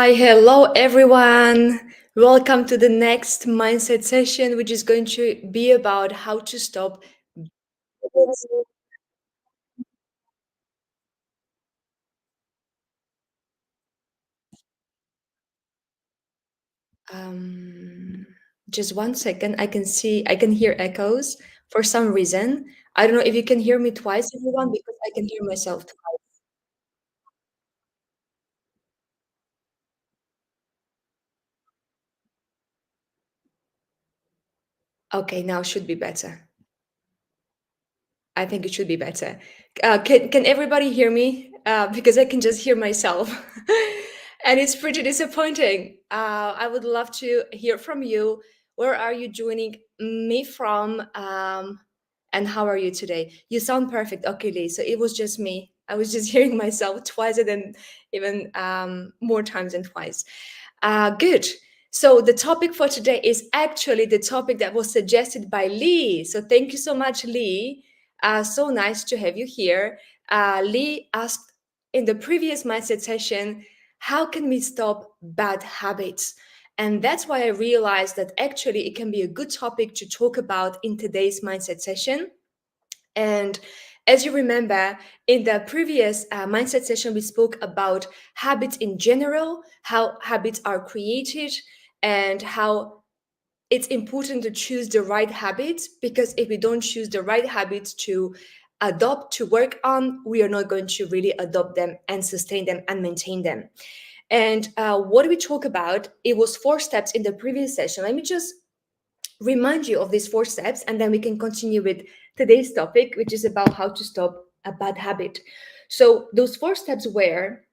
Hi, hello everyone. Welcome to the next mindset session, which is going to be about how to stop. Um, just 1 second. I can hear echoes for some reason. I don't know if you can hear me twice, everyone, because I can hear myself twice. Okay, now should be better. I think it should be better. Can everybody hear me? Because I can just hear myself, and it's pretty disappointing. I would love to hear from you. Where are you joining me from? And how are you today? You sound perfect. Okay, Lee. So it was just me. I was just hearing myself twice and then even more times than twice. Good. So the topic for today is actually the topic that was suggested by Lee. So thank you so much, Lee. So nice to have you here. Lee asked in the previous mindset session, how can we stop bad habits? And that's why I realized that actually it can be a good topic to talk about in today's mindset session. And as you remember, in the previous mindset session, we spoke about habits in general, how habits are created, and how it's important to choose the right habits, because if we don't choose the right habits to adopt, to work on, we are not going to really adopt them and sustain them and maintain them. And what we talk about, it was 4 steps in the previous session. Let me just remind you of these 4 steps, and then we can continue with today's topic, which is about how to stop a bad habit. So those 4 steps were: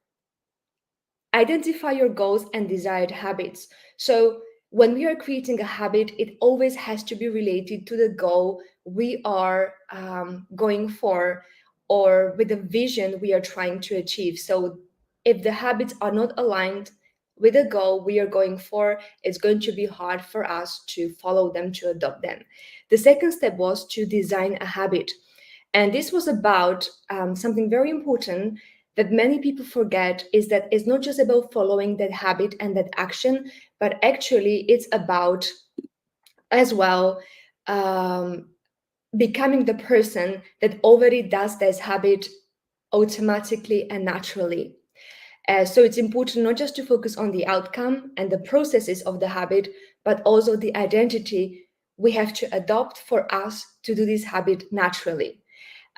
identify your goals and desired habits. So when we are creating a habit, it always has to be related to the goal we are going for, or with the vision we are trying to achieve. So if the habits are not aligned with the goal we are going for, it's going to be hard for us to follow them, to adopt them. The second step was to design a habit. And this was about something very important that many people forget, is that it's not just about following that habit and that action, but actually it's about as well um, becoming the person that already does this habit automatically and naturally. So it's important not just to focus on the outcome and the processes of the habit, but also the identity we have to adopt for us to do this habit naturally.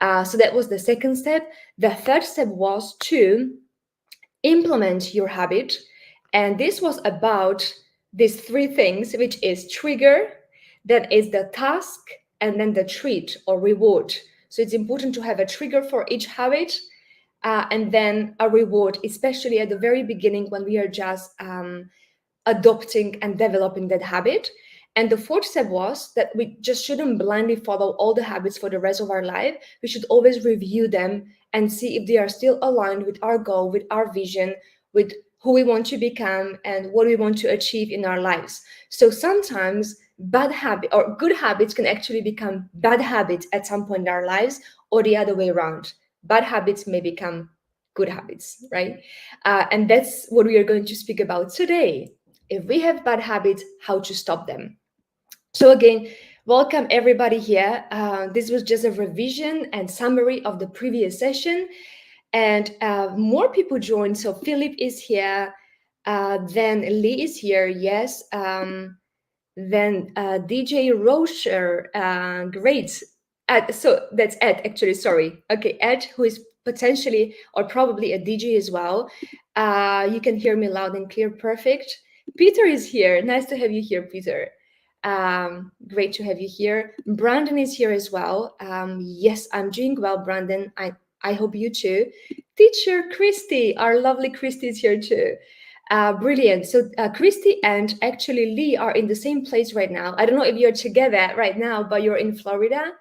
So that was the second step. The third step was to implement your habit. And this was about these three things, which is trigger, then is the task, and then the treat or reward. So it's important to have a trigger for each habit, and then a reward, especially at the very beginning when we are just adopting and developing that habit. And the fourth step was that we just shouldn't blindly follow all the habits for the rest of our life. We should always review them and see if they are still aligned with our goal, with our vision, with who we want to become and what we want to achieve in our lives. So sometimes bad habit or good habits can actually become bad habits at some point in our lives, or the other way around. Bad habits may become good habits, right? And that's what we are going to speak about today. If we have bad habits, how to stop them. So again, welcome everybody here. This was just a revision and summary of the previous session, and more people joined. So Philip is here, then Lee is here, yes. Then DJ Rocher, great. So that's Ed, actually, sorry. Okay, Ed, who is potentially or probably a DJ as well. You can hear me loud and clear, perfect. Peter is here. Nice to have you here, Peter. Great to have you here. Brandon is here as well. Yes, I'm doing well, Brandon. I hope you too. Teacher Christy, our lovely Christy is here too. Brilliant. So Christy and actually Lee are in the same place right now. I don't know if you're together right now, but you're in Florida,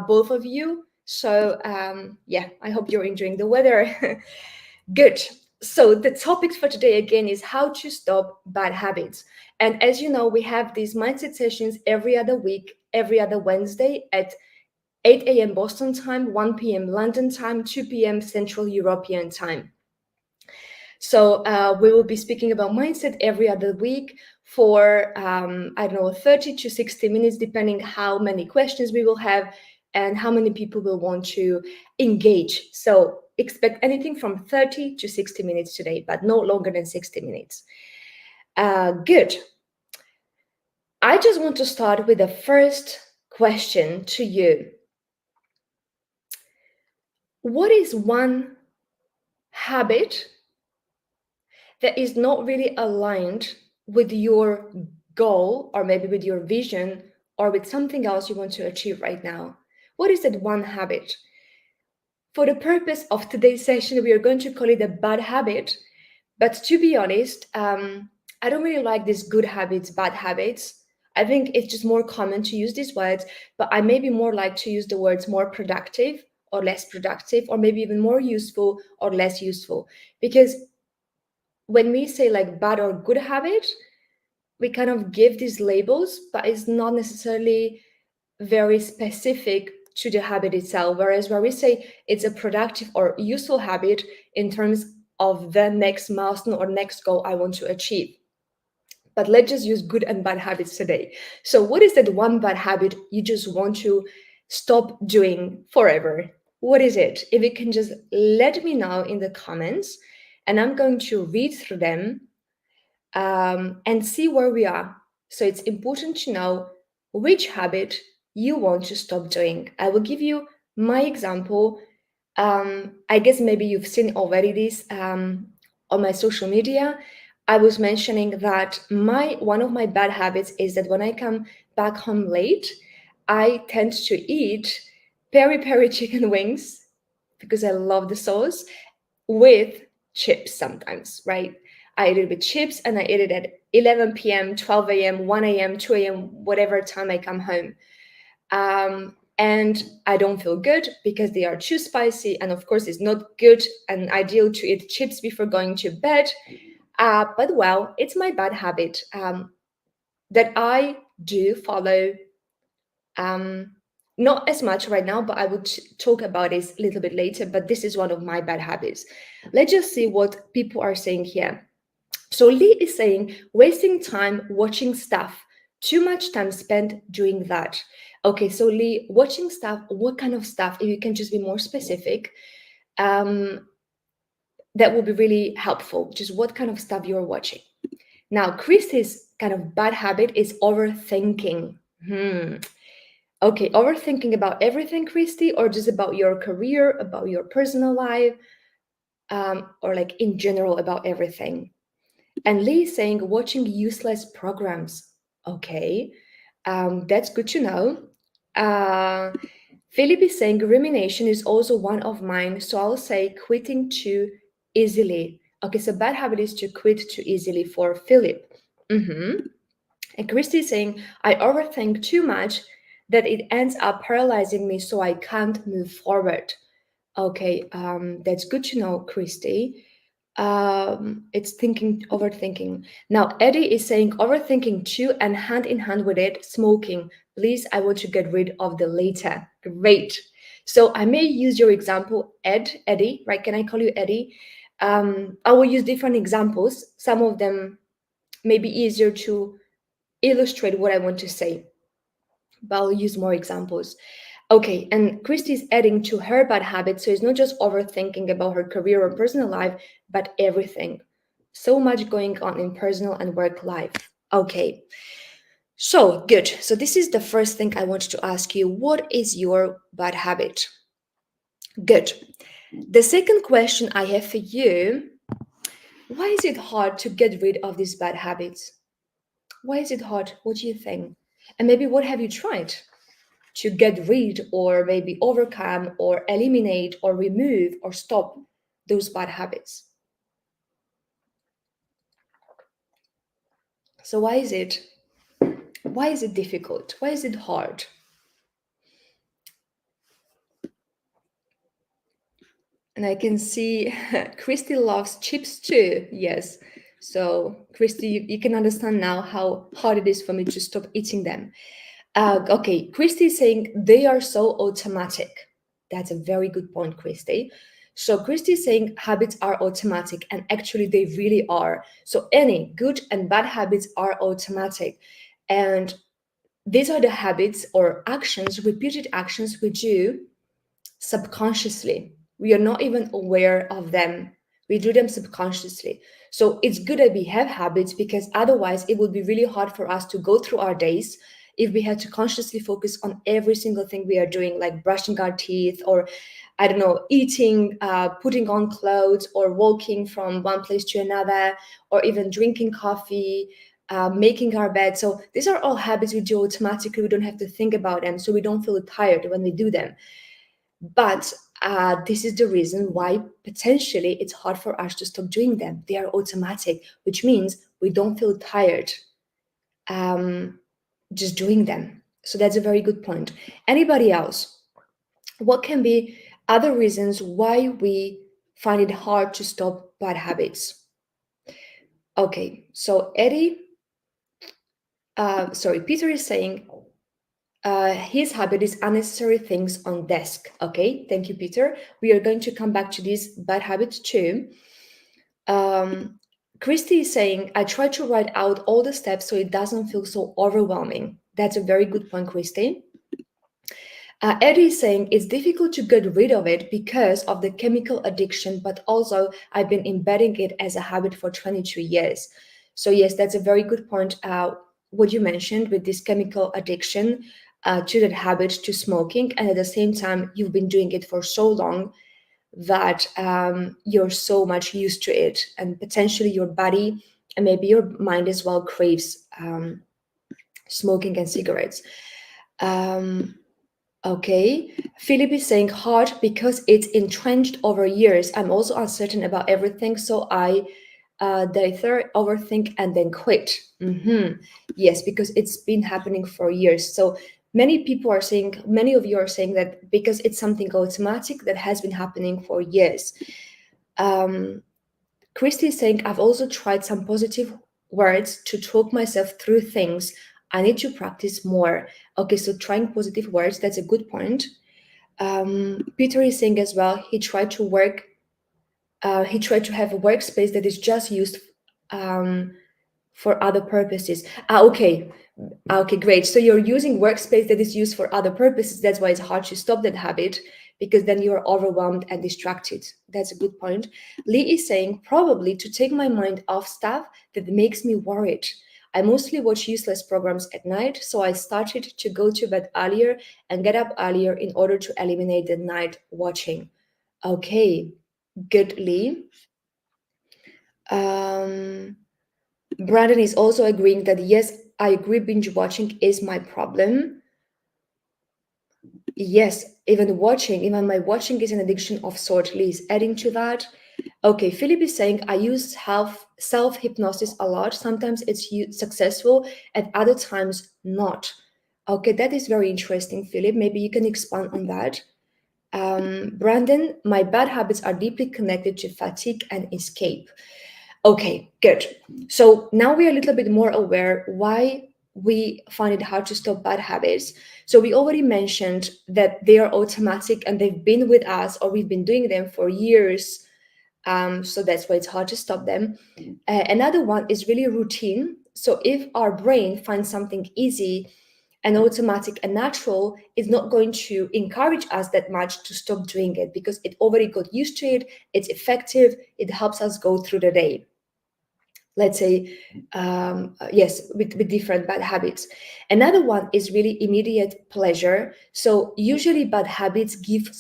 both of you. So yeah, I hope you're enjoying the weather. Good. So the topics for today again is how to stop bad habits. And as you know, we have these mindset sessions every other week, every other Wednesday at 8 a.m. Boston time, 1 p.m. London time, 2 p.m. Central European time. So we will be speaking about mindset every other week for, I don't know, 30 to 60 minutes, depending how many questions we will have and how many people will want to engage. So expect anything from 30 to 60 minutes today, but no longer than 60 minutes. Good. I just want to start with the first question to you. What is one habit that is not really aligned with your goal, or maybe with your vision, or with something else you want to achieve right now? What is that one habit? For the purpose of today's session, we are going to call it a bad habit. But to be honest, I don't really like these good habits, bad habits. I think it's just more common to use these words, but I maybe more like to use the words more productive or less productive, or maybe even more useful or less useful. Because when we say like bad or good habit, we kind of give these labels, but it's not necessarily very specific to the habit itself. Whereas where we say it's a productive or useful habit in terms of the next milestone or next goal I want to achieve. But let's just use good and bad habits today. So, what is that one bad habit you just want to stop doing forever? What is it? If you can just let me know in the comments, and I'm going to read through them and see where we are. So, it's important to know which habit you want to stop doing. I will give you my example. I guess maybe you've seen already this on my social media. I was mentioning that one of my bad habits is that when I come back home late, I tend to eat peri peri chicken wings because I love the sauce with chips sometimes, right? I eat it with chips and I eat it at 11 p.m., 12 a.m., 1 a.m., 2 a.m., whatever time I come home. And I don't feel good because they are too spicy. And of course, it's not good and ideal to eat chips before going to bed. But well, it's my bad habit that I do follow. Not as much right now, but I will talk about this a little bit later. But this is one of my bad habits. Let's just see what people are saying here. So Lee is saying, wasting time watching stuff, too much time spent doing that. Okay, so Lee, watching stuff, what kind of stuff? If you can just be more specific, that will be really helpful. Just what kind of stuff you're watching. Now, Chris's kind of bad habit is overthinking. Okay, overthinking about everything, Christy, or just about your career, about your personal life, or like in general about everything? And Lee is saying watching useless programs. Okay, that's good to know. Philip is saying rumination is also one of mine, so I'll say quitting too easily. Okay, so bad habit is to quit too easily for Philip. And Christy is saying I overthink too much that it ends up paralyzing me, so I can't move forward. Okay, that's good to know, Christy. It's overthinking. Now, Eddie is saying overthinking too, and hand in hand with it, smoking. Please, I want to get rid of the later. Great. So I may use your example, Eddie, right? Can I call you Eddie? I will use different examples. Some of them may be easier to illustrate what I want to say, but I'll use more examples. Okay, and Christy's adding to her bad habits, so it's not just overthinking about her career or personal life, but everything. So much going on in personal and work life. Okay, so good. So this is the first thing I want to ask you. What is your bad habit? Good. The second question I have for you, why is it hard to get rid of these bad habits? Why is it hard? What do you think? And maybe what have you tried to get rid or maybe overcome or eliminate or remove or stop those bad habits? So why is it difficult? Why is it hard? And I can see Christy loves chips too. Yes. So Christy, you can understand now how hard it is for me to stop eating them. Okay, Christy is saying they are so automatic. That's a very good point, Christy. So Christy is saying habits are automatic, and actually they really are. So any good and bad habits are automatic. And these are the habits or actions, repeated actions we do subconsciously. We are not even aware of them. We do them subconsciously. So it's good that we have habits, because otherwise it would be really hard for us to go through our days if we had to consciously focus on every single thing we are doing, like brushing our teeth, or I don't know, eating, putting on clothes, or walking from one place to another, or even drinking coffee, making our bed. So these are all habits we do automatically. We don't have to think about them. So we don't feel tired when we do them. But this is the reason why potentially it's hard for us to stop doing them. They are automatic, which means we don't feel tired just doing them. So that's a very good point. Anybody else? What can be other reasons why we find it hard to stop bad habits? Okay, so Peter is saying his habit is unnecessary things on desk. Okay, thank you, Peter. We are going to come back to these bad habits too. Christy is saying, I try to write out all the steps so it doesn't feel so overwhelming. That's a very good point, Christy. Eddie is saying it's difficult to get rid of it because of the chemical addiction, but also I've been embedding it as a habit for 22 years. So yes, that's a very good point. What you mentioned with this chemical addiction to that habit to smoking, and at the same time you've been doing it for so long that you're so much used to it, and potentially your body and maybe your mind as well craves smoking and cigarettes. Um, Okay, Philip is saying hard because it's entrenched over years. I'm also uncertain about everything, so I defer, overthink, and then quit. Yes, because it's been happening for years. So many people are saying, many of you are saying that because it's something automatic that has been happening for years. Christy is saying, I've also tried some positive words to talk myself through things. I need to practice more. Okay, so trying positive words, that's a good point. Peter is saying as well, he tried to have a workspace that is just used um, for other purposes. Okay, great. So you're using workspace that is used for other purposes. That's why it's hard to stop that habit, because then you're overwhelmed and distracted. That's a good point. Lee is saying probably to take my mind off stuff that makes me worried. I mostly watch useless programs at night, so I started to go to bed earlier and get up earlier in order to eliminate the night watching. Okay, good, Lee. Um, Brandon is also agreeing that yes, I agree, binge watching is my problem. Yes, even my watching is an addiction of sort. Liz, adding to that. Okay, Philip is saying I use self hypnosis a lot. Sometimes it's successful, at other times not. Okay, that is very interesting, Philip. Maybe you can expand on that. Brandon, my bad habits are deeply connected to fatigue and escape. Okay, good. So now we are a little bit more aware why we find it hard to stop bad habits. So we already mentioned that they are automatic and they've been with us, or we've been doing them for years. So that's why it's hard to stop them. Another one is really routine. So if our brain finds something easy and automatic and natural, it's not going to encourage us that much to stop doing it, because it already got used to it. It's effective. It helps us go through the day, let's say, yes, with different bad habits. Another one is really immediate pleasure. So usually bad habits give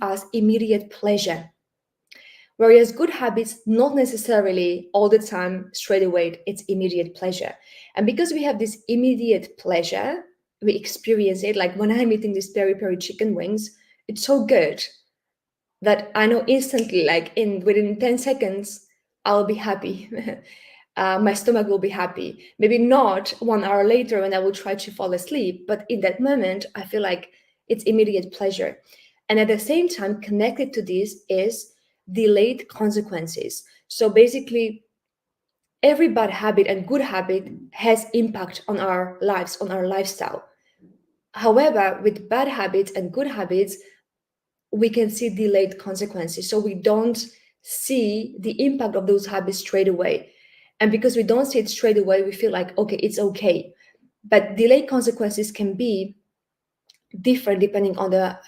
us immediate pleasure, whereas good habits not necessarily all the time straight away, it's immediate pleasure. And because we have this immediate pleasure, we experience it. Like when I'm eating these peri peri chicken wings, it's so good that I know instantly, like in within 10 seconds, I'll be happy. My stomach will be happy. Maybe not 1 hour later when I will try to fall asleep, but in that moment, I feel like it's immediate pleasure. And at the same time, connected to this is delayed consequences. So basically, every bad habit and good habit has impact on our lives, on our lifestyle. However, with bad habits and good habits, we can see delayed consequences. So we don't see the impact of those habits straight away. And because we don't see it straight away, we feel like, okay, it's okay. But delayed consequences can be different depending on the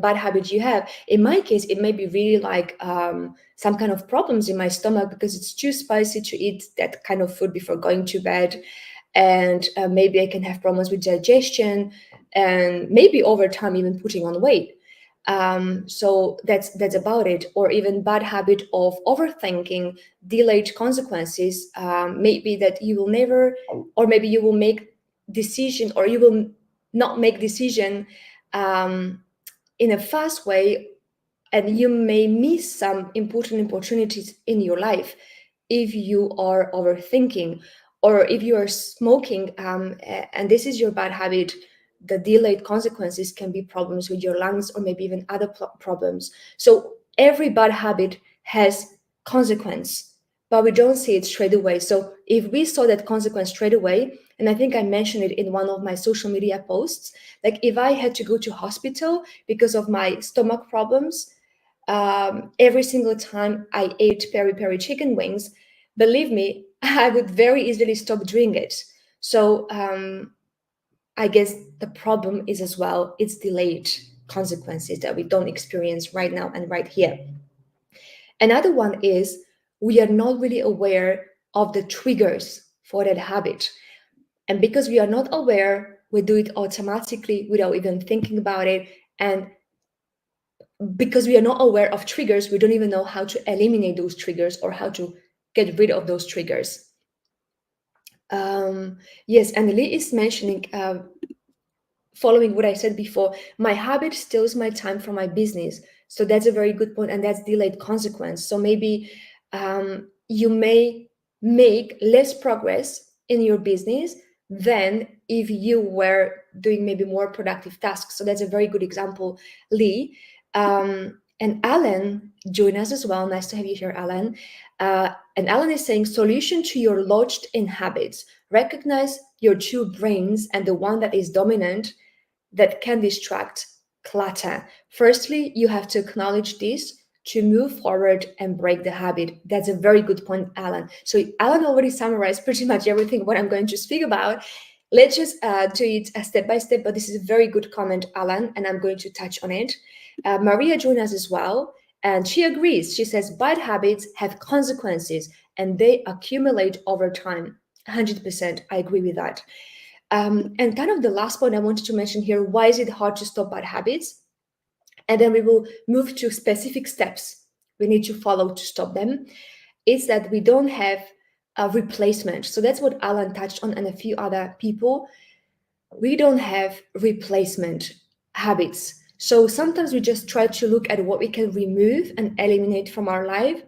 bad habits you have. In my case, it may be really like some kind of problems in my stomach because it's too spicy to eat that kind of food before going to bed, and maybe I can have problems with digestion, and maybe over time even putting on weight. So that's about it. Or even bad habit of overthinking, delayed consequences. Maybe that you will never, or maybe you will make decision, or you will not make decision in a fast way, and you may miss some important opportunities in your life if you are overthinking, or if you are smoking, and this is your bad habit. The delayed consequences can be problems with your lungs, or maybe even other problems. So every bad habit has consequence, but we don't see it straight away. So if we saw that consequence straight away, and I think I mentioned it in one of my social media posts, like if I had to go to hospital because of my stomach problems, every single time I ate peri peri chicken wings, believe me, I would very easily stop doing it. So I guess the problem is as well, it's delayed consequences that we don't experience right now and right here. Another one is we are not really aware of the triggers for that habit. And because we are not aware, we do it automatically without even thinking about it. And because we are not aware of triggers, we don't even know how to eliminate those triggers or how to get rid of those triggers. Yes, and Lee is mentioning, following what I said before, my habit steals my time from my business. So that's a very good point, and that's delayed consequence. So maybe you may make less progress in your business than if you were doing maybe more productive tasks. So that's a very good example, Lee. And Alan join us as well. Nice to have you here, Alan. And Alan is saying, solution to your lodged in habits. Recognize your two brains and the one that is dominant that can distract, clutter. Firstly, you have to acknowledge this to move forward and break the habit. That's a very good point, Alan. So Alan already summarized pretty much everything what I'm going to speak about. Let's just do it step by step, but this is a very good comment, Alan, and I'm going to touch on it. Maria joined us as well, and she agrees. She says, bad habits have consequences and they accumulate over time. 100%, I agree with that. And kind of the last point I wanted to mention here, why is it hard to stop bad habits? And then we will move to specific steps we need to follow to stop them. Is that we don't have a replacement. So that's what Alan touched on and a few other people. We don't have replacement habits. So sometimes we just try to look at what we can remove and eliminate from our life.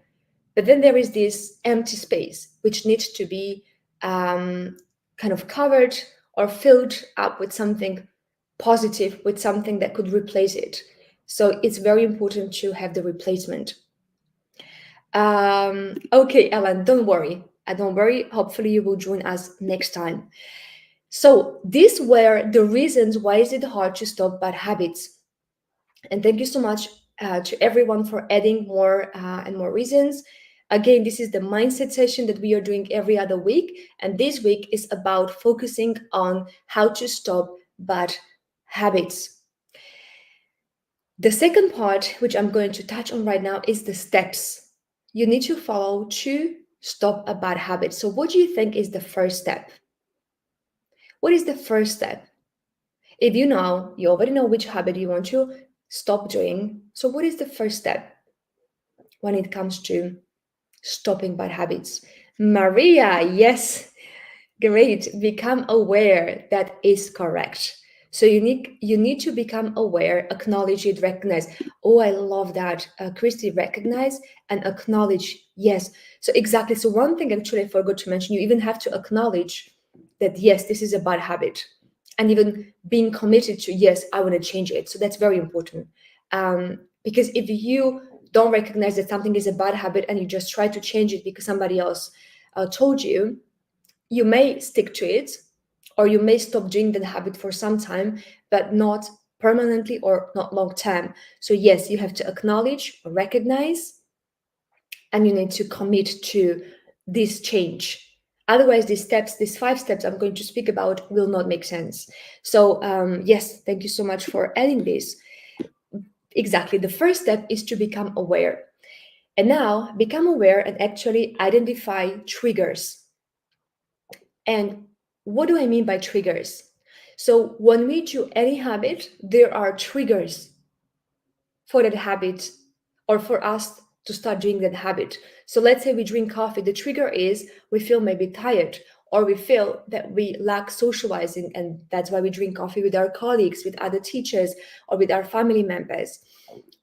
But then there is this empty space, which needs to be kind of covered or filled up with something positive, with something that could replace it. So it's very important to have the replacement. Okay, Ellen, don't worry. Don't worry. Hopefully you will join us next time. So these were the reasons why is it hard to stop bad habits. And thank you so much to everyone for adding more and more reasons. Again, this is the mindset session that we are doing every other week. And this week is about focusing on how to stop bad habits. The second part, which I'm going to touch on right now, is the steps you need to follow to stop a bad habit. So what do you think is the first step? What is the first step? If you already know which habit you want to stop doing. So what is the first step when it comes to stopping bad habits? Maria, yes, great. Become aware. That is correct. So you need to become aware, acknowledge it, recognize. Oh, I love that. Christy, recognize and acknowledge. Yes. So exactly. So one thing actually I forgot to mention, you even have to acknowledge that, yes, this is a bad habit. And even being committed to, yes, I want to change it. So that's very important. Because if you don't recognize that something is a bad habit and you just try to change it because somebody else told you, you may stick to it, or you may stop doing that habit for some time, but not permanently or not long term. So yes, you have to acknowledge, recognize, and you need to commit to this change. Otherwise, these 5 steps I'm going to speak about will not make sense. So yes, thank you so much for adding this. Exactly. The first step is to become aware. And now become aware and actually identify triggers. And what do I mean by triggers? So when we do any habit, there are triggers for that habit or for us to start doing that habit. So let's say we drink coffee. The trigger is we feel maybe tired or we feel that we lack socializing, and that's why we drink coffee with our colleagues, with other teachers, or with our family members.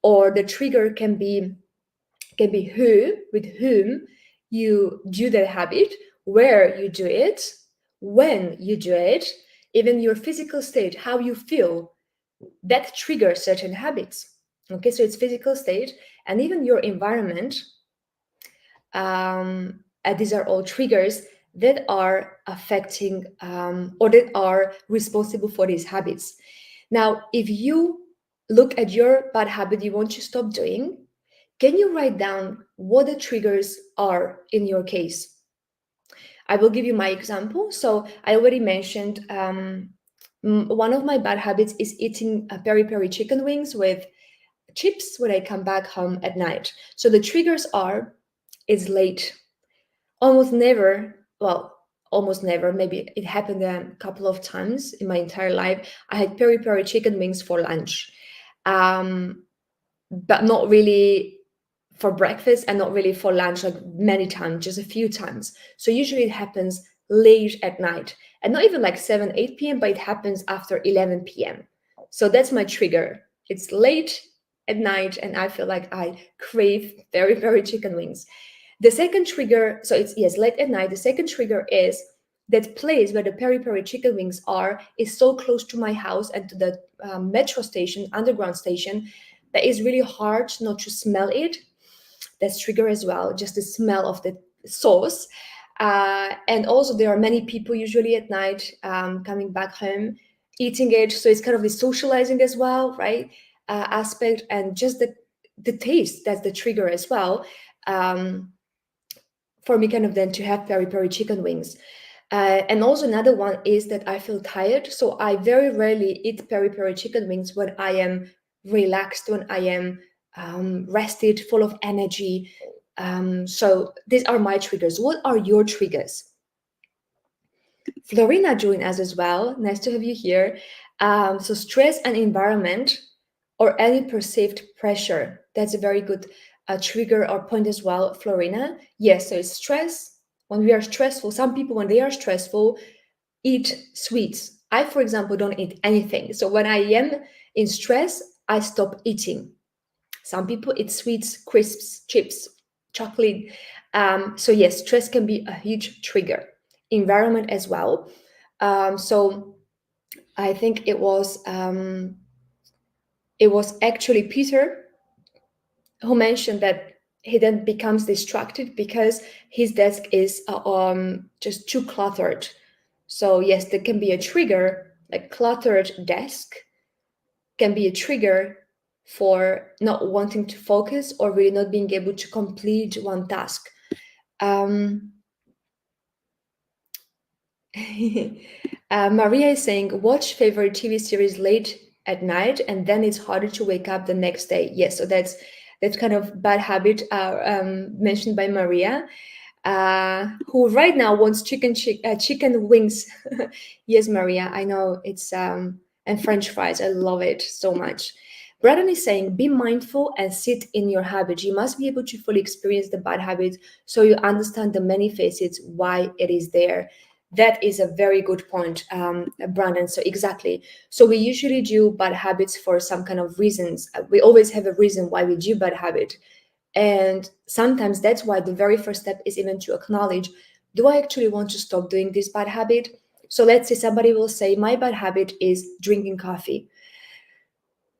Or the trigger can be who, with whom you do that habit, where you do it, when you do it, even your physical state, how you feel, that triggers certain habits. Okay, so it's physical state and even your environment. These are all triggers that are affecting or that are responsible for these habits. Now, if you look at your bad habit you want to stop doing, can you write down what the triggers are in your case? I will give you my example. So I already mentioned one of my bad habits is eating peri peri chicken wings with chips when I come back home at night. So the triggers are it's late. Almost never, well, almost never, maybe it happened a couple of times in my entire life. I had peri peri chicken wings for lunch. But not really for breakfast and not really for lunch, like many times, just a few times. So usually it happens late at night and not even like 7, 8 p.m., but it happens after 11 p.m. So that's my trigger. It's late at night and I feel like I crave very, very chicken wings. The second trigger, so it's yes, late at night. The second trigger is that place where the peri peri chicken wings are is so close to my house and to the metro station, underground station, that is really hard not to smell it. That's trigger as well, just the smell of the sauce. And also there are many people usually at night coming back home eating it, so it's kind of the socializing as well, right? Aspect, and just the taste, that's the trigger as well. For me kind of then to have peri peri chicken wings. And also another one is that I feel tired. So I very rarely eat peri peri chicken wings when I am relaxed, when I am rested, full of energy. So these are my triggers. What are your triggers? Florina joined us as well. Nice to have you here. So stress and environment or any perceived pressure. That's a very good trigger or point as well, Florina. Yes, so it's stress. When we are stressful, some people, when they are stressful, eat sweets. I, for example, don't eat anything. So when I am in stress, I stop eating. Some people eat sweets, crisps, chips, chocolate. So yes, stress can be a huge trigger. Environment as well. So I think it was actually Peter who mentioned that he then becomes distracted because his desk is just too cluttered. So yes, there can be a trigger, like cluttered desk can be a trigger for not wanting to focus or really not being able to complete one task. Um, Maria is saying, watch favorite TV series late at night, and then it's harder to wake up the next day. Yes, so that's kind of bad habit mentioned by Maria, who right now wants chicken wings. Yes, Maria, I know it's and French fries. I love it so much. Braden is saying, be mindful and sit in your habit. You must be able to fully experience the bad habit so you understand the many facets why it is there. That is a very good point, Brandon. So exactly. So we usually do bad habits for some kind of reasons. We always have a reason why we do bad habit. And sometimes that's why the very first step is even to acknowledge, do I actually want to stop doing this bad habit? So let's say somebody will say, my bad habit is drinking coffee.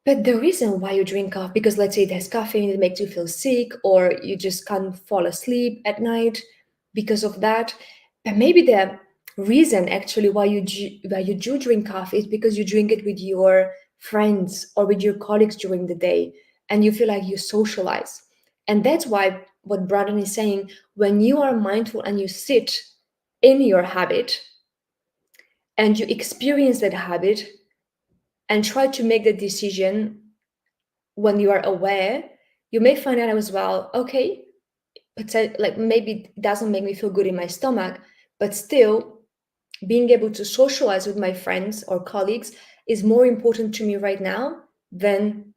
But the reason why you drink coffee, because let's say it has caffeine, it makes you feel sick, or you just can't fall asleep at night because of that. But maybe the reason actually why you do drink coffee is because you drink it with your friends or with your colleagues during the day, and you feel like you socialize. And that's why what Brandon is saying, when you are mindful and you sit in your habit and you experience that habit and try to make the decision when you are aware, you may find out as well, okay, like maybe it doesn't make me feel good in my stomach, but still being able to socialize with my friends or colleagues is more important to me right now than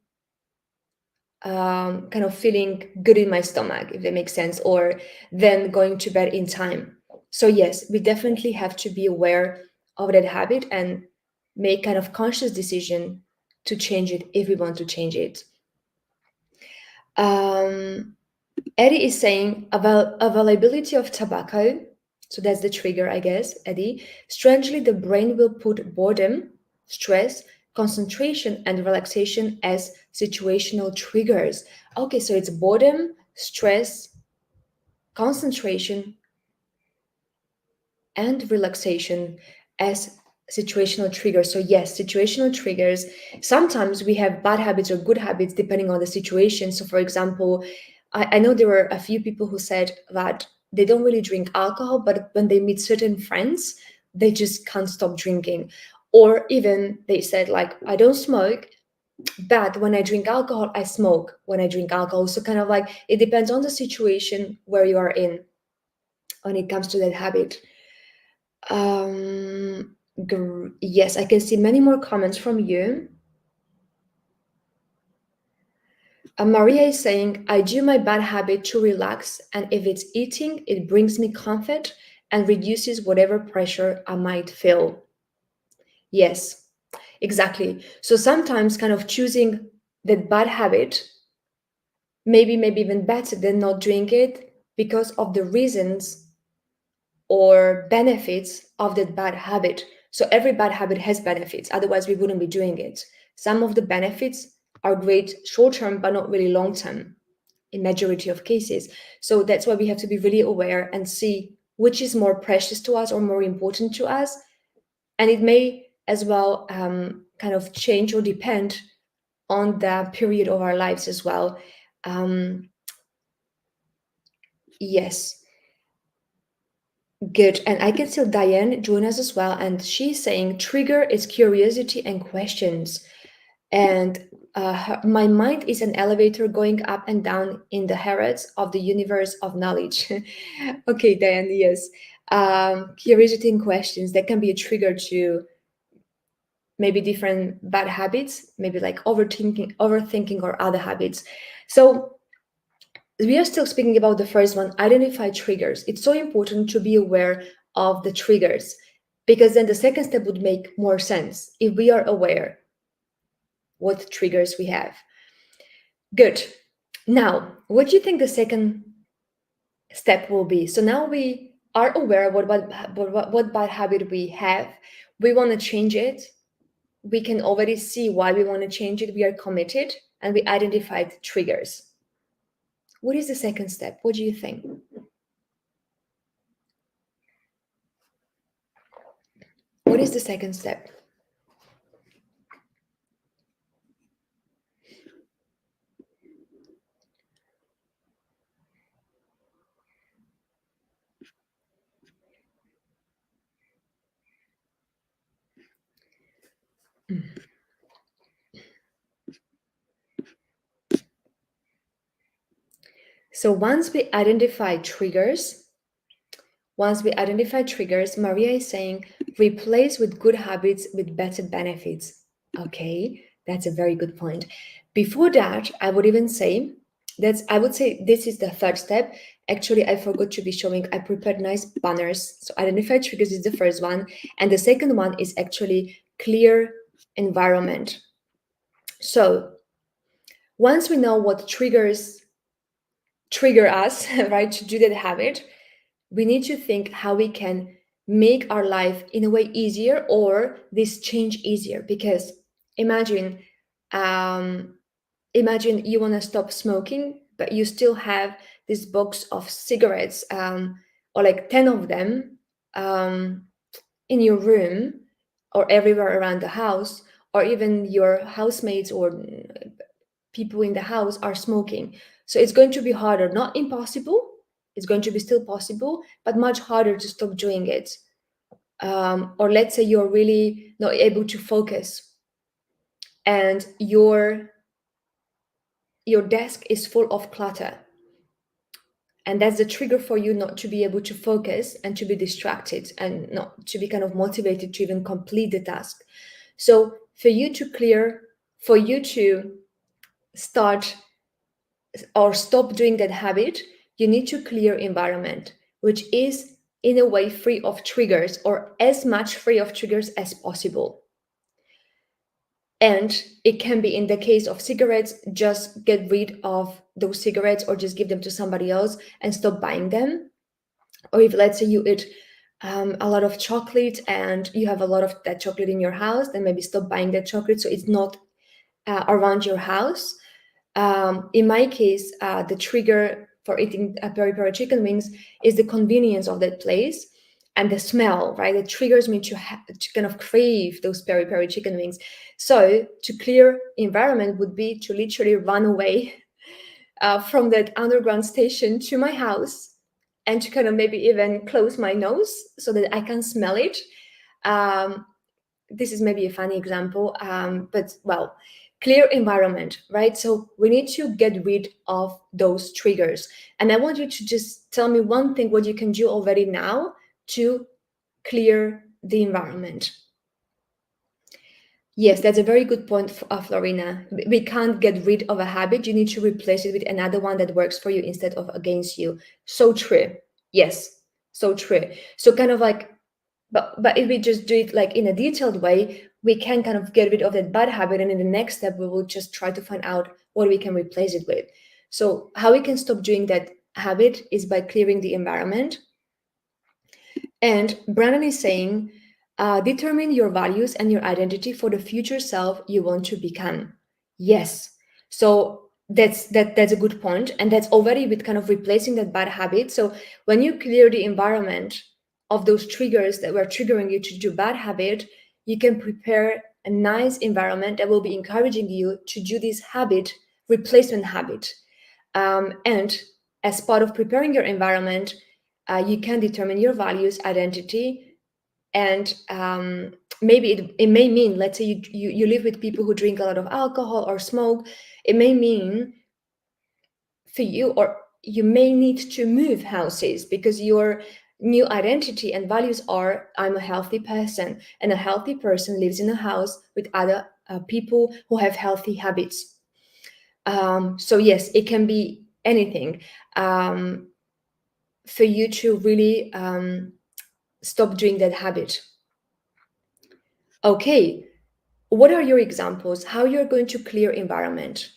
kind of feeling good in my stomach, if that makes sense, or then going to bed in time. So yes, we definitely have to be aware of that habit and make kind of conscious decision to change it if we want to change it. Um, Eddie is saying availability of tobacco. So that's the trigger, I guess, Eddie. Strangely, the brain will put boredom, stress, concentration, and relaxation as situational triggers. Okay, so it's boredom, stress, concentration, and relaxation as situational triggers. So, yes, situational triggers. Sometimes we have bad habits or good habits depending on the situation. So, for example, I know there were a few people who said that they don't really drink alcohol, but when they meet certain friends, they just can't stop drinking. Or even they said, like, I don't smoke, but when I drink alcohol, I smoke when I drink alcohol. So, kind of like it depends on the situation where you are in when it comes to that habit. Yes, I can see many more comments from you. Maria is saying, I do my bad habit to relax, and if it's eating, it brings me comfort and reduces whatever pressure I might feel. Yes, exactly. So sometimes, kind of choosing that bad habit, maybe even better than not doing it because of the reasons or benefits of that bad habit. So every bad habit has benefits, otherwise we wouldn't be doing it. Some of the benefits are great short term, but not really long term in majority of cases. So that's why we have to be really aware and see which is more precious to us or more important to us. And it may as well kind of change or depend on the period of our lives as well. Um, yes. Good. And I can see Diane join us as well. And she's saying trigger is curiosity and questions. And my mind is an elevator going up and down in the harrods of the universe of knowledge. Okay, Diane, yes. Curiosity and questions, that can be a trigger to maybe different bad habits, maybe like overthinking or other habits. So we are still speaking about the first one, identify triggers. It's so important to be aware of the triggers because then the second step would make more sense if we are aware what triggers we have. Good. Now, what do you think the second step will be? So now we are aware of what bad habit we have. We want to change it. We can already see why we want to change it. We are committed and we identified triggers. What is the second step? What do you think? What is the second step? So once we identify triggers, Maria is saying replace with good habits with better benefits. Okay, that's a very good point. Before that, I would say this is the third step. Actually, I forgot to be showing. I prepared nice banners. So identify triggers is the first one, and the second one is actually clear environment. So once we know what triggers trigger us, right, to do that habit, we need to think how we can make our life in a way easier or this change easier. Because imagine, um, imagine you want to stop smoking, but you still have this box of cigarettes, or like 10 of them, in your room or everywhere around the house, or even your housemates or people in the house are smoking. So it's going to be harder, not impossible, it's going to be still possible, but much harder to stop doing it. Or let's say you're really not able to focus and your desk is full of clutter, and that's the trigger for you not to be able to focus and to be distracted and not to be kind of motivated to even complete the task. So for you to start or stop doing that habit, you need to clear environment, which is in a way free of triggers, or as much free of triggers as possible. And it can be, in the case of cigarettes, just get rid of those cigarettes or just give them to somebody else and stop buying them. Or if, let's say, you eat a lot of chocolate and you have a lot of that chocolate in your house, then maybe stop buying that chocolate so it's not around your house. In my case, the trigger for eating peri peri chicken wings is the convenience of that place and the smell, right? It triggers me to kind of crave those peri peri chicken wings. So to clear environment would be to literally run away from that underground station to my house, and to kind of maybe even close my nose so that I can smell it. This is maybe a funny example, but well, clear environment, right? So we need to get rid of those triggers. And I want you to just tell me one thing, what you can do already now to clear the environment. Yes, that's a very good point, Florina. We can't get rid of a habit. You need to replace it with another one that works for you instead of against you. So true. Yes, so true. So kind of like, but if we just do it like in a detailed way, we can kind of get rid of that bad habit, and in the next step, we will just try to find out what we can replace it with. So how we can stop doing that habit is by clearing the environment. And Brandon is saying, determine your values and your identity for the future self you want to become. Yes. So that's a good point, and that's already with kind of replacing that bad habit. So when you clear the environment of those triggers that were triggering you to do bad habit, you can prepare a nice environment that will be encouraging you to do this habit, replacement habit. And as part of preparing your environment, you can determine your values, identity, and maybe it may mean, let's say you live with people who drink a lot of alcohol or smoke. It may mean for you, or you may need to move houses because your new identity and values are, I'm a healthy person, and a healthy person lives in a house with other people who have healthy habits. So yes, it can be anything for you to really stop doing that habit. Okay, what are your examples? How you're going to clear environment?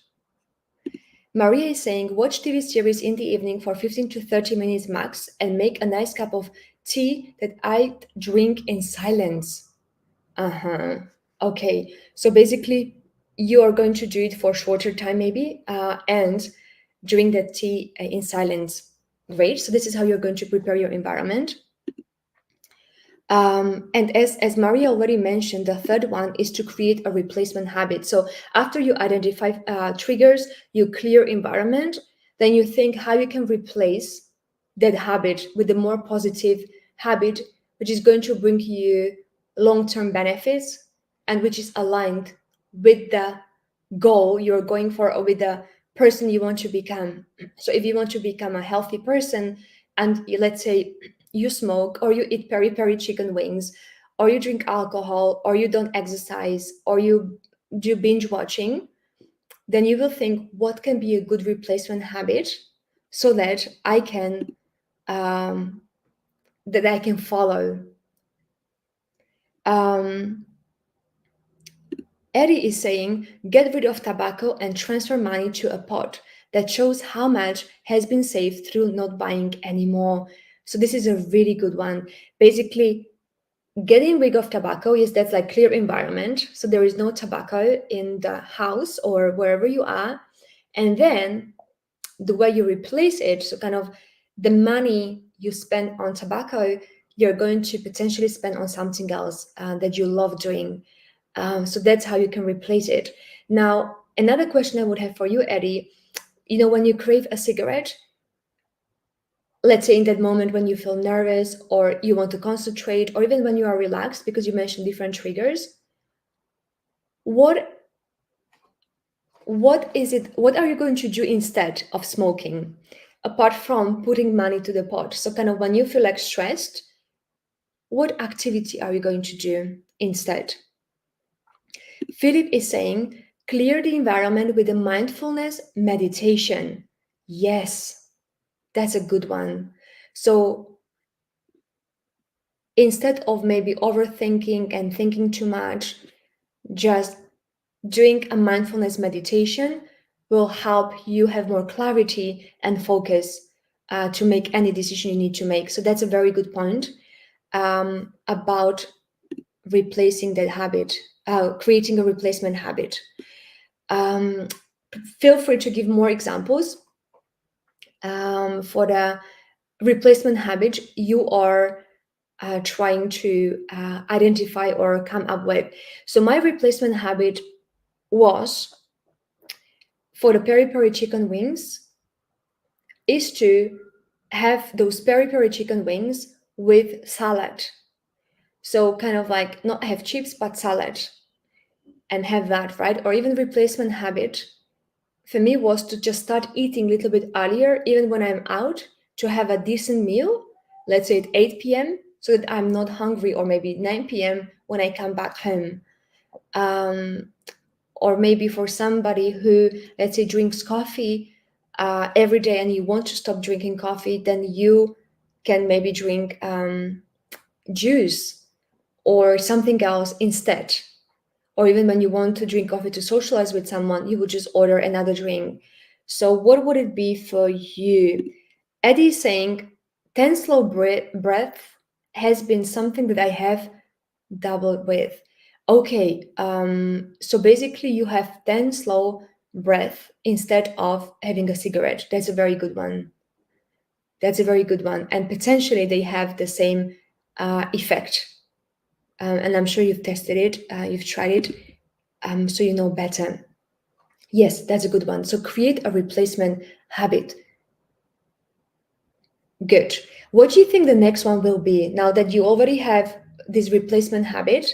Maria is saying, watch TV series in the evening for 15 to 30 minutes max and make a nice cup of tea that I drink in silence. Uh-huh. Okay, so basically you are going to do it for shorter time maybe, and drink that tea in silence. Great, so this is how you're going to prepare your environment. And as Maria already mentioned, the third one is to create a replacement habit. So after you identify triggers, you clear environment, then you think how you can replace that habit with a more positive habit, which is going to bring you long-term benefits and which is aligned with the goal you're going for, or with the person you want to become. So if you want to become a healthy person, and let's say you smoke, or you eat peri peri chicken wings, or you drink alcohol, or you don't exercise, or you do binge watching, then you will think, what can be a good replacement habit so that I can follow. Eddie is saying, get rid of tobacco and transfer money to a pot. That shows how much has been saved through not buying anymore. So this is a really good one. Basically, getting rid of tobacco is, that's like clear environment. So there is no tobacco in the house or wherever you are. And then the way you replace it, so kind of the money you spend on tobacco, you're going to potentially spend on something else that you love doing. So that's how you can replace it. Now, another question I would have for you, Eddie, when you crave a cigarette, let's say in that moment when you feel nervous or you want to concentrate, or even when you are relaxed, because you mentioned different triggers, what what are you going to do instead of smoking, apart from putting money to the pot? So kind of when you feel like stressed, what activity are you going to do instead? Philip is saying, clear the environment with a mindfulness meditation. Yes, that's a good one. So instead of maybe overthinking and thinking too much, just doing a mindfulness meditation will help you have more clarity and focus to make any decision you need to make. So that's a very good point about replacing that habit, creating a replacement habit. Feel free to give more examples for the replacement habit you are trying to identify or come up with. So my replacement habit was, for the peri peri chicken wings, is to have those peri peri chicken wings with salad. So kind of like not have chips but salad, and have that, right? Or even replacement habit for me was to just start eating a little bit earlier, even when I'm out, to have a decent meal, let's say at 8 p.m., so that I'm not hungry, or maybe 9 p.m. when I come back home. Or maybe for somebody who, let's say, drinks coffee every day and you want to stop drinking coffee, then you can maybe drink juice or something else instead. Or even when you want to drink coffee to socialize with someone, you would just order another drink. So what would it be for you? Eddie is saying 10 slow breath has been something that I have doubled with. Okay, so basically you have 10 slow breath instead of having a cigarette. That's a very good one. That's a very good one. And potentially they have the same effect. And I'm sure you've tested it, you've tried it, so you know better. Yes, that's a good one. So create a replacement habit. Good. What do you think the next one will be? Now that you already have this replacement habit,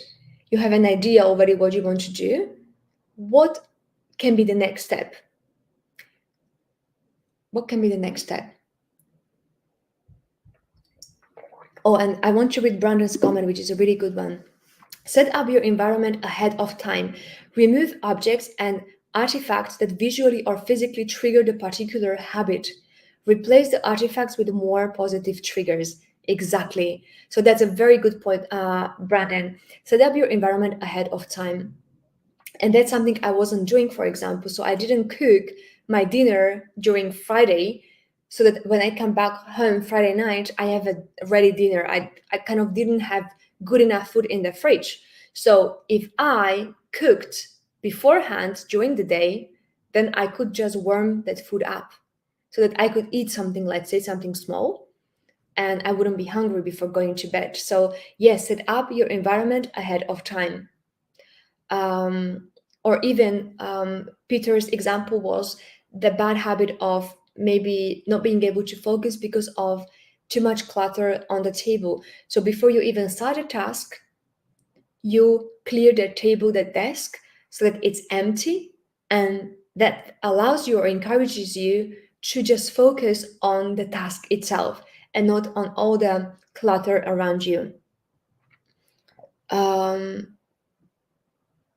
you have an idea already what you want to do. What can be the next step? What can be the next step? Oh, and I want to read Brandon's comment, which is a really good one. Set up your environment ahead of time. Remove objects and artifacts that visually or physically trigger the particular habit. Replace the artifacts with more positive triggers. Exactly. So that's a very good point, Brandon. Set up your environment ahead of time. And that's something I wasn't doing, for example. So I didn't cook my dinner during Friday, so that when I come back home Friday night, I have a ready dinner. I kind of didn't have good enough food in the fridge. So if I cooked beforehand during the day, then I could just warm that food up so that I could eat something, let's say something small, and I wouldn't be hungry before going to bed. So yes, set up your environment ahead of time. Or even Peter's example was the bad habit of maybe not being able to focus because of too much clutter on the table. So before you even start a task, you clear the table, the desk, so that it's empty, and that allows you or encourages you to just focus on the task itself and not on all the clutter around you.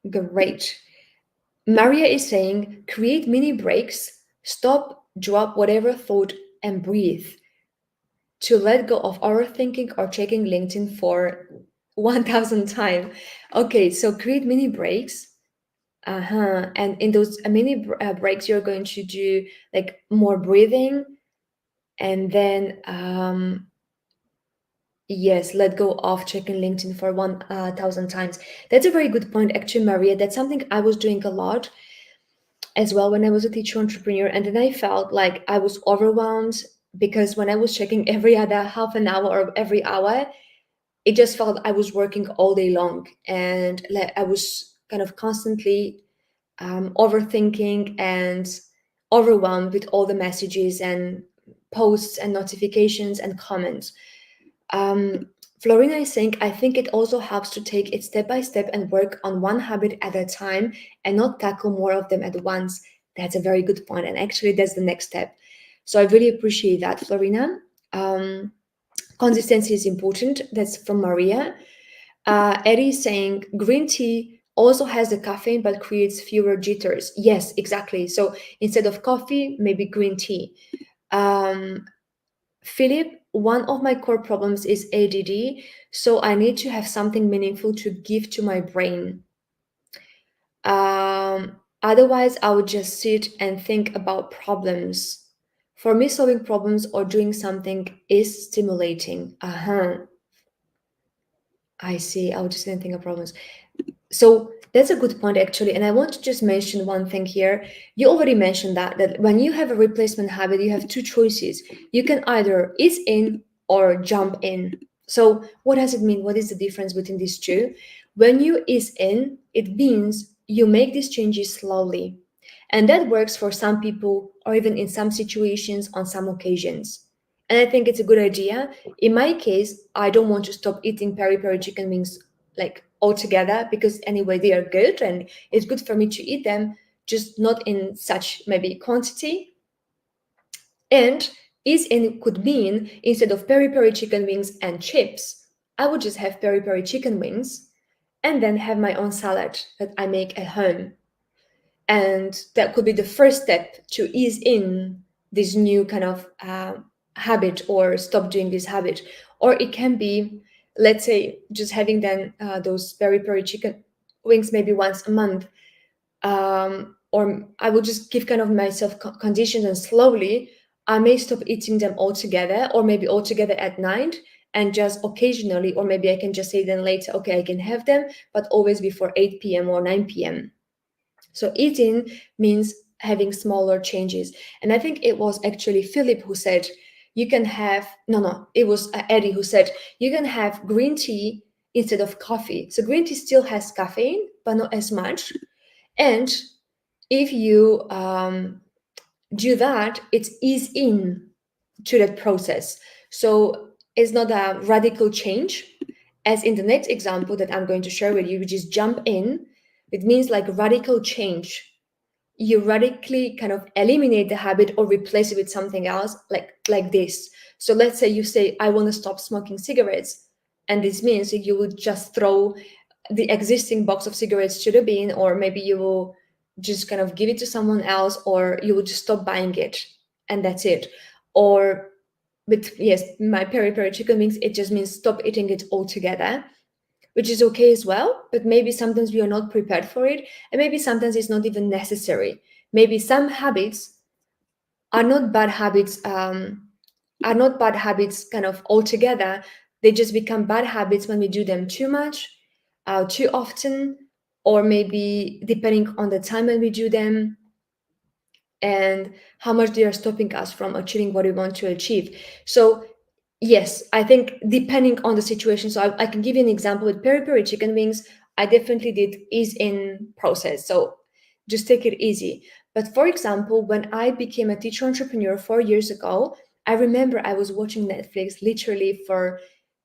Great. Maria is saying, create mini breaks, stop, drop whatever thought, and breathe. To let go of overthinking or checking LinkedIn for 1000 times. Okay, so create mini breaks. And in those mini breaks, you're going to do like more breathing, and then yes, let go of checking LinkedIn for 1000 times. That's a very good point, actually, Maria. That's something I was doing a lot as well when I was a teacher entrepreneur. And then I felt like I was overwhelmed because when I was checking every other half an hour or every hour, it just felt I was working all day long, and like I was kind of constantly overthinking and overwhelmed with all the messages and posts and notifications and comments. Um, Florina is saying, I think it also helps to take it step by step and work on one habit at a time and not tackle more of them at once. That's a very good point. And actually, that's the next step. So I really appreciate that, Florina. Um, Consistency is important. That's from Maria. Eddie is saying green tea also has the caffeine but creates fewer jitters. Yes, exactly. So instead of coffee, maybe green tea. Um, Philip, one of my core problems is ADD, so I need to have something meaningful to give to my brain. Otherwise, I would just sit and think about problems. For me, solving problems or doing something is stimulating. I see. I would just think of problems. So that's a good point, actually. And I want to just mention one thing here. You already mentioned that when you have a replacement habit, you have two choices. You can either ease in or jump in. So what does it mean? What is the difference between these two? When you ease in, it means you make these changes slowly. And that works for some people or even in some situations on some occasions. And I think it's a good idea. In my case, I don't want to stop eating peri peri chicken wings like altogether, because anyway they are good and it's good for me to eat them, just not in such maybe quantity. And is in could mean instead of peri peri chicken wings and chips, I would just have peri peri chicken wings and then have my own salad that I make at home. And that could be the first step to ease in this new kind of habit or stop doing this habit. Or it can be, let's say, just having then those peri peri chicken wings maybe once a month. Or I will just give kind of myself conditions, and slowly I may stop eating them altogether, or maybe altogether at night, and just occasionally, or maybe I can just say then later, okay, I can have them, but always before 8 p.m. or 9 p.m. So eating means having smaller changes. And I think it was actually Philip who said, you can have, no, it was Eddie who said, you can have green tea instead of coffee. So green tea still has caffeine, but not as much. And if you do that, it's ease in to that process. So it's not a radical change, as in the next example that I'm going to share with you, which is jump in. It means like radical change. You radically kind of eliminate the habit or replace it with something else, like this. So let's say you say, I want to stop smoking cigarettes, and this means that you would just throw the existing box of cigarettes to the bin, or maybe you will just kind of give it to someone else, or you will just stop buying it, and that's it. Or with, yes, my peri peri chicken wings, it just means stop eating it altogether, which is okay as well. But maybe sometimes we are not prepared for it, and maybe sometimes it's not even necessary. Maybe some habits are not bad habits, are not bad habits kind of altogether. They just become bad habits when we do them too much, too often, or maybe depending on the time when we do them and how much they are stopping us from achieving what we want to achieve. So yes, I think depending on the situation. So I can give you an example with peri peri chicken wings. I definitely did ease in process. So just take it easy. But for example, when I became a teacher entrepreneur 4 years ago, I remember I was watching Netflix literally for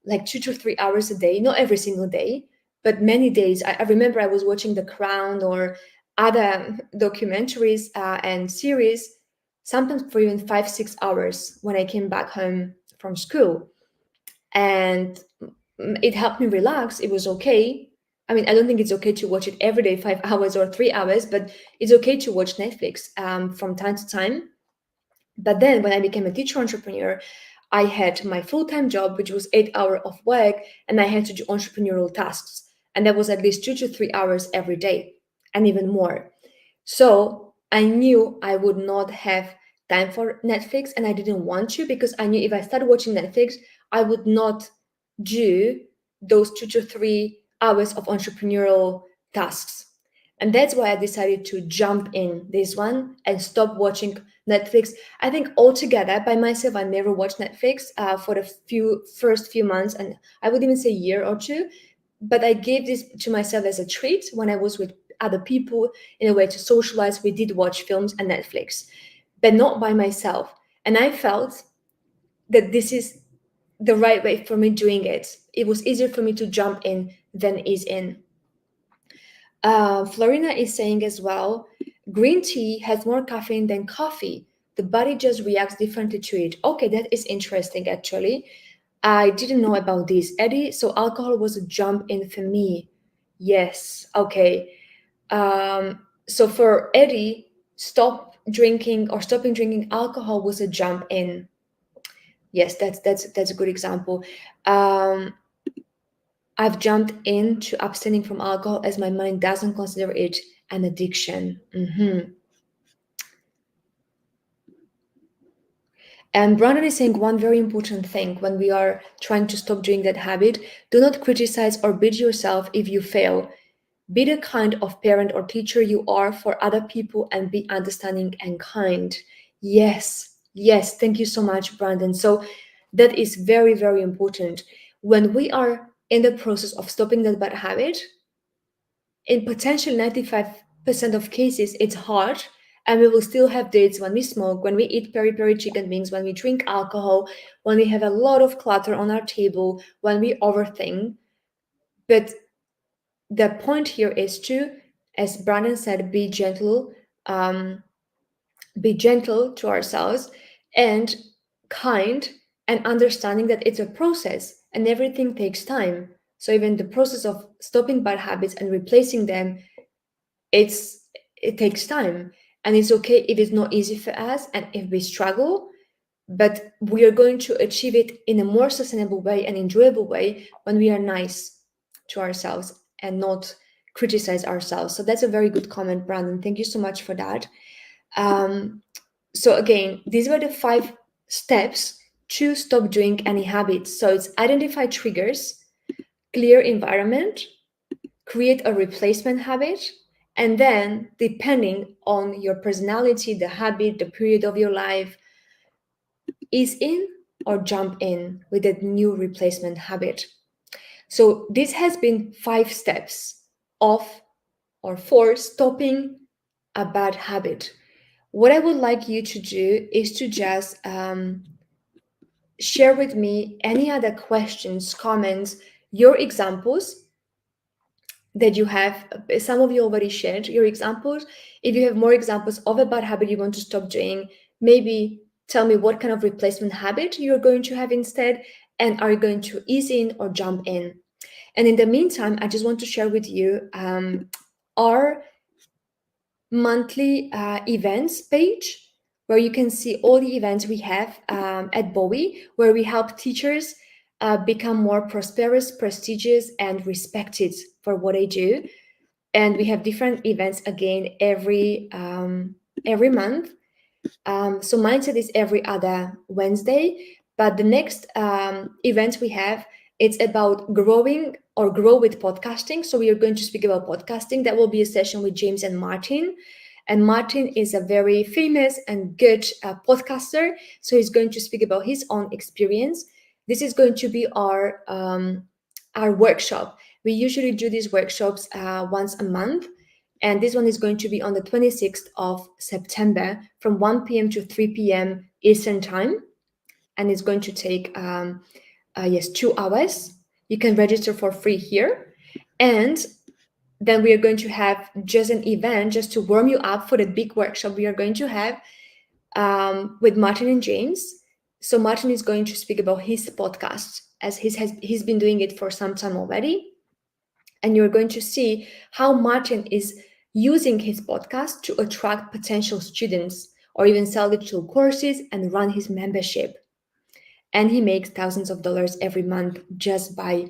like 2 to 3 hours a day, not every single day, but many days. I remember I was watching The Crown or other documentaries and series, sometimes for even 5, 6 hours when I came back home from school. And it helped me relax. It was okay. I mean, I don't think it's okay to watch it every day, 5 hours or 3 hours, but it's okay to watch Netflix from time to time. But then when I became a teacher entrepreneur, I had my full-time job, which was 8 hours of work, and I had to do entrepreneurial tasks. And that was at least 2 to 3 hours every day, and even more. So I knew I would not have time for Netflix, and I didn't want to, because I knew if I started watching Netflix, I would not do those 2 to 3 hours of entrepreneurial tasks. And that's why I decided to jump in this one and stop watching Netflix. I think altogether by myself, I never watched Netflix for the first few months, and I would even say a year or two. But I gave this to myself as a treat when I was with other people in a way to socialize. We did watch films and Netflix, but not by myself. And I felt that this is the right way for me doing it. It was easier for me to jump in than ease in. Florina is saying as well, green tea has more caffeine than coffee. The body just reacts differently to it. Okay, that is interesting actually. I didn't know about this, Eddie. So alcohol was a jump in for me. Yes, okay. So for Eddie, stopping drinking alcohol was a jump in. Yes, that's a good example. Um, I've jumped into abstaining from alcohol as my mind doesn't consider it an addiction. And Brandon is saying one very important thing when we are trying to stop doing that habit: do not criticize or beat yourself if you fail. Be the kind of parent or teacher you are for other people and be understanding and kind. Yes, yes, thank you so much, Brandon. So that is very, very important. When we are in the process of stopping that bad habit, in potential 95% of cases, it's hard. And we will still have days when we smoke, when we eat peri peri chicken wings, when we drink alcohol, when we have a lot of clutter on our table, when we overthink. But the point here is to, as Brandon said, um, be gentle to ourselves and kind, and understanding that it's a process and everything takes time. So even the process of stopping bad habits and replacing them, it takes time, and it's okay if it's not easy for us and if we struggle, but we are going to achieve it in a more sustainable way and enjoyable way when we are nice to ourselves and not criticize ourselves. So that's a very good comment, Brandon. Thank you so much for that. So again, these were the 5 steps to stop doing any habits. So it's identify triggers, clear environment, create a replacement habit, and then depending on your personality, the habit, the period of your life, ease in or jump in with a new replacement habit. So this has been 5 steps of or for stopping a bad habit. What I would like you to do is to just share with me any other questions, comments, your examples that you have. Some of you already shared your examples. If you have more examples of a bad habit you want to stop doing, maybe tell me what kind of replacement habit you're going to have instead, and are you going to ease in or jump in? And in the meantime, I just want to share with you our monthly events page, where you can see all the events we have at Bowie, where we help teachers become more prosperous, prestigious, and respected for what they do. And we have different events again every month. So Mindset is every other Wednesday, but the next event we have, it's about growing or grow with podcasting. So we are going to speak about podcasting. That will be a session with James and Martin. And Martin is a very famous and good podcaster. So he's going to speak about his own experience. This is going to be our workshop. We usually do these workshops once a month. And this one is going to be on the 26th of September from 1 p.m. to 3 p.m. Eastern Time. And it's going to take, 2 hours. You can register for free here. And then we are going to have just an event just to warm you up for the big workshop we are going to have with Martin and James. So Martin is going to speak about his podcast, as he's been doing it for some time already. And you're going to see how Martin is using his podcast to attract potential students or even sell digital courses and run his membership. And he makes thousands of dollars every month just by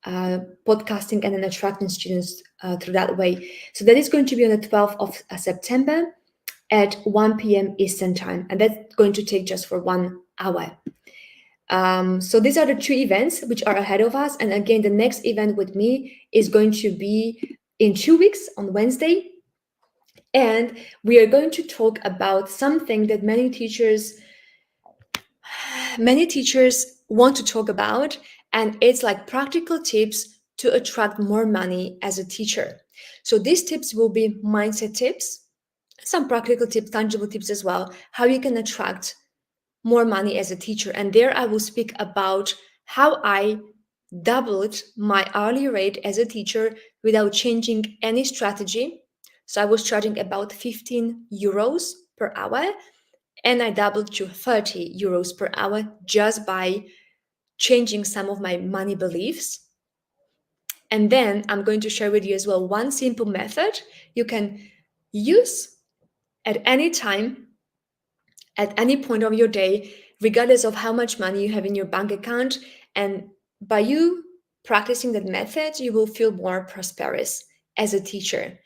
podcasting and then attracting students through that way. So that is going to be on the 12th of September at 1 p.m. Eastern Time. And that's going to take just for 1 hour. So these are the 2 events which are ahead of us. And again, the next event with me is going to be in 2 weeks on Wednesday. And we are going to talk about something that many teachers want to talk about, and it's like practical tips to attract more money as a teacher. So these tips will be mindset tips, some practical tips, tangible tips as well, how you can attract more money as a teacher. And there I will speak about how I doubled my hourly rate as a teacher without changing any strategy. So I was charging about 15 euros per hour, and I doubled to 30 euros per hour just by changing some of my money beliefs. And then I'm going to share with you as well one simple method you can use at any time, at any point of your day, regardless of how much money you have in your bank account. And by you practicing that method, you will feel more prosperous as a teacher.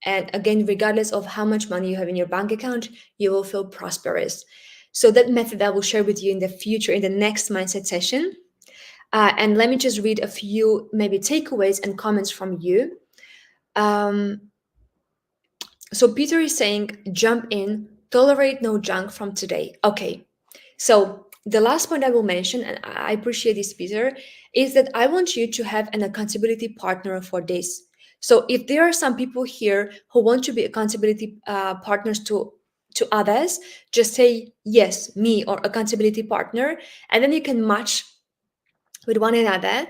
And again, regardless of how much money you have in your bank account, you will feel prosperous. So that method I will share with you in the future, in the next mindset session. And let me just read a few maybe takeaways and comments from you. Um, so Peter is saying, jump in, tolerate no junk from today. Okay. So the last point I will mention, and I appreciate this, Peter, is that I want you to have an accountability partner for this. So if there are some people here who want to be accountability partners to others, just say yes, me or accountability partner, and then you can match with one another.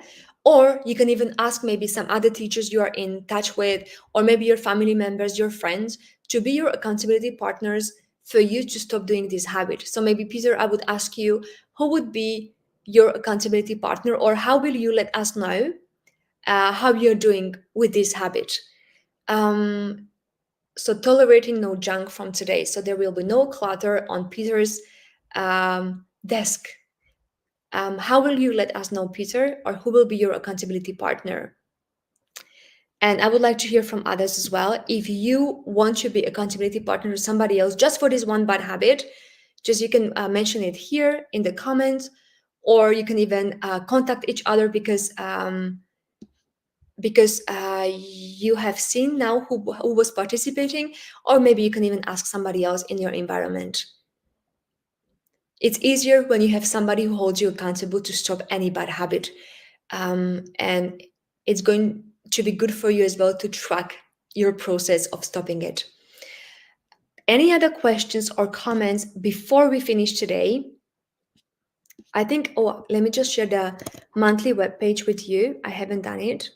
Or you can even ask maybe some other teachers you are in touch with, or maybe your family members, your friends, to be your accountability partners for you to stop doing this habit. So maybe, Peter, I would ask you, who would be your accountability partner, or how will you let us know how you're doing with this habit? Um, so tolerating no junk from today. So there will be no clutter on Peter's desk. How will you let us know, Peter, or who will be your accountability partner? And I would like to hear from others as well. If you want to be accountability partner to somebody else just for this one bad habit, just you can mention it here in the comments, or you can even contact each other because you have seen now who was participating, or maybe you can even ask somebody else in your environment. It's easier when you have somebody who holds you accountable to stop any bad habit. And it's going to be good for you as well to track your process of stopping it. Any other questions or comments before we finish today? I think, let me just share the monthly webpage with you. I haven't done it.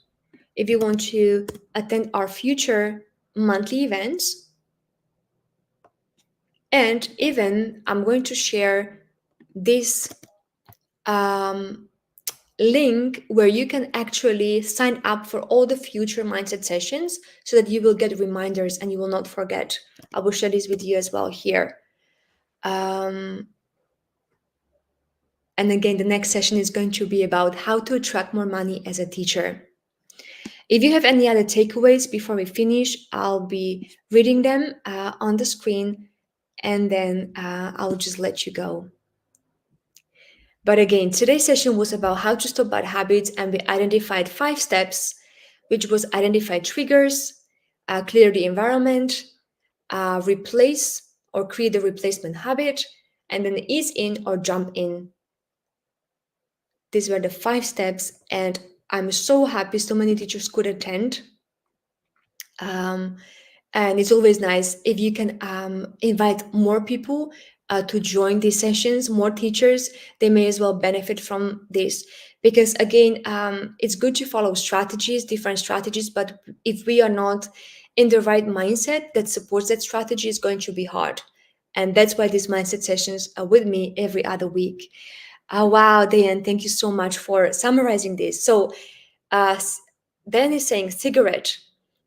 If you want to attend our future monthly events, and even I'm going to share this link where you can actually sign up for all the future mindset sessions so that you will get reminders and you will not forget. I will share this with you as well here. And again, the next session is going to be about how to attract more money as a teacher. If you have any other takeaways before we finish, I'll be reading them on the screen, and then I'll just let you go. But again, today's session was about how to stop bad habits, and we identified 5 steps, which was identify triggers, clear the environment, replace or create a replacement habit, and then ease in or jump in. These were the 5 steps, and I'm so happy so many teachers could attend. And it's always nice if you can invite more people to join these sessions, more teachers. They may as well benefit from this, because again, it's good to follow strategies, different strategies, but if we are not in the right mindset that supports that strategy, it's going to be hard. And that's why these mindset sessions are with me every other week. Wow, Diane, thank you so much for summarizing this. So Dan is saying cigarette.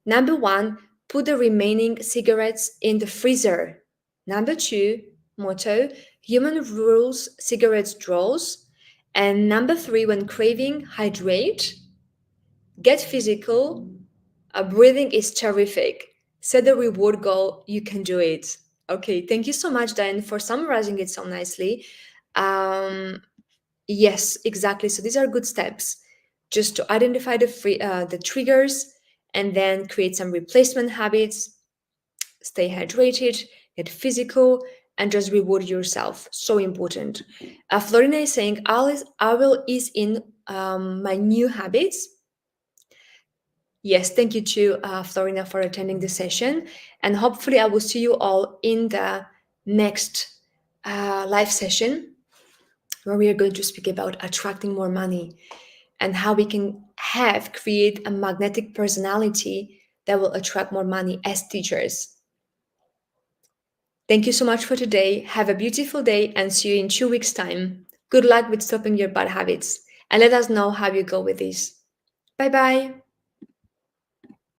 Number 1, put the remaining cigarettes in the freezer. Number 2, motto, human rules, cigarettes draws. And number 3, when craving, hydrate. Get physical. Breathing is terrific. Set the reward goal. You can do it. Okay, thank you so much, Diane, for summarizing it so nicely. Yes, exactly. So these are good steps, just to identify the triggers, and then create some replacement habits, stay hydrated, get physical, and just reward yourself. So important. Florina is saying, I will ease in my new habits. Yes, thank you to Florina for attending the session. And hopefully, I will see you all in the next live session where we are going to speak about attracting more money and how we can create a magnetic personality that will attract more money as teachers. Thank you so much for today. Have a beautiful day and see you in 2 weeks' time. Good luck with stopping your bad habits and let us know how you go with this. Bye bye.